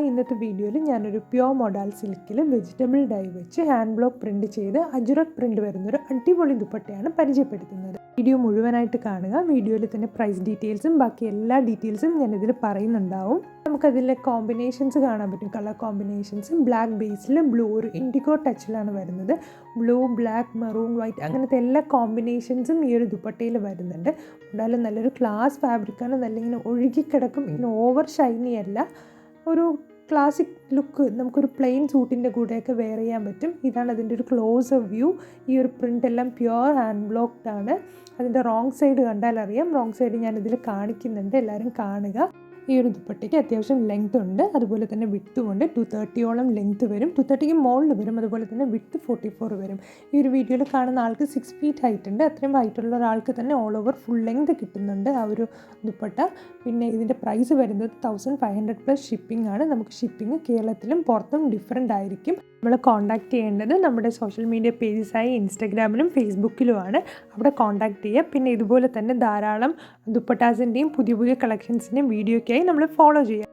ഇന്നത്തെ വീഡിയോയിൽ ഞാനൊരു പ്യോർ മൊഡാൽ സിൽക്കിൽ വെജിറ്റബിൾ ഡൈ വെച്ച് ഹാൻഡ് ബ്ലോക്ക് പ്രിൻറ്റ് ചെയ്ത് അജുറക് പ്രിൻറ്റ് വരുന്നൊരു അടിപൊളി ദുപ്പട്ടയാണ് പരിചയപ്പെടുത്തുന്നത്. വീഡിയോ മുഴുവനായിട്ട് കാണുക. വീഡിയോയിൽ തന്നെ പ്രൈസ് ഡീറ്റെയിൽസും ബാക്കി എല്ലാ ഡീറ്റെയിൽസും ഞാനിതിൽ പറയുന്നുണ്ടാവും. നമുക്കതിലെ കോമ്പിനേഷൻസ് കാണാൻ പറ്റും. കളർ കോമ്പിനേഷൻസ് ബ്ലാക്ക് ബേസിൽ ബ്ലൂ ഒരു ഇൻഡിഗോ ടച്ചിലാണ് വരുന്നത്. ബ്ലൂ, ബ്ലാക്ക്, മെറൂൺ, വൈറ്റ് അങ്ങനത്തെ എല്ലാ കോമ്പിനേഷൻസും ഈ ഒരു ദുപ്പട്ടയിൽ വരുന്നുണ്ട്. എന്തായാലും നല്ലൊരു ക്ലാസ് ഫാബ്രിക്കാണ്. നല്ല ഇങ്ങനെ ഒഴുകിക്കിടക്കും. ഇങ്ങനെ ഓവർ ഷൈനി അല്ല, ഒരു ക്ലാസിക് ലുക്ക് നമുക്കൊരു പ്ലെയിൻ സൂട്ടിൻ്റെ കൂടെയൊക്കെ വെയർ ചെയ്യാൻ പറ്റും. ഇതാണ് അതിൻ്റെ ഒരു ക്ലോസ് വ്യൂ. ഈ ഒരു പ്രിൻ്റ് എല്ലാം പ്യുവർ ഹാൻഡ് ബ്ലോക്ക്ഡ് ആണ്. അതിൻ്റെ റോങ് സൈഡ് കണ്ടാൽ അറിയാം. റോങ് സൈഡ് ഞാനിതിൽ കാണിക്കുന്നുണ്ട്, എല്ലാവരും കാണുക. ഈ ഒരു ദുപ്പട്ടയ്ക്ക് അത്യാവശ്യം ലെങ്ത് ഉണ്ട്, അതുപോലെ തന്നെ വിഡ്ത്തും ഉണ്ട്. 230ഓളം ലെങ്ത്ത് വരും, 230ക്ക് മുകളിൽ വരും. അതുപോലെ തന്നെ വിഡ്ത്ത് 44 വരും. ഈ ഒരു വീഡിയോയിൽ കാണുന്ന ആൾക്ക് 6 ഫീറ്റ് ഹൈറ്റ് ഉണ്ട്. അത്രയും ഹൈറ്റുള്ള ഒരാൾക്ക് തന്നെ ഓൾ ഓവർ ഫുൾ ലെങ്ത് കിട്ടുന്നുണ്ട് ആ ഒരു ദുപ്പട്ട. പിന്നെ ഇതിൻ്റെ പ്രൈസ് വരുന്നത് 1500 പ്ലസ് ഷിപ്പിംഗ് ആണ്. നമുക്ക് ഷിപ്പിംഗ് കേരളത്തിലും പുറത്തും ഡിഫറെൻ്റ് ആയിരിക്കും. നമ്മൾ കോൺടാക്ട് ചെയ്യേണ്ടത് നമ്മുടെ സോഷ്യൽ മീഡിയ പേജസായി ഇൻസ്റ്റഗ്രാമിലും ഫേസ്ബുക്കിലുമാണ്. അവിടെ കോൺടാക്ട് ചെയ്യുക. പിന്നെ ഇതുപോലെ തന്നെ ധാരാളം ദുപ്പട്ടാസിൻ്റെയും പുതിയ പുതിയ കളക്ഷൻസിൻ്റെയും വീഡിയോയ്ക്കായി നമ്മൾ ഫോളോ ചെയ്യുക.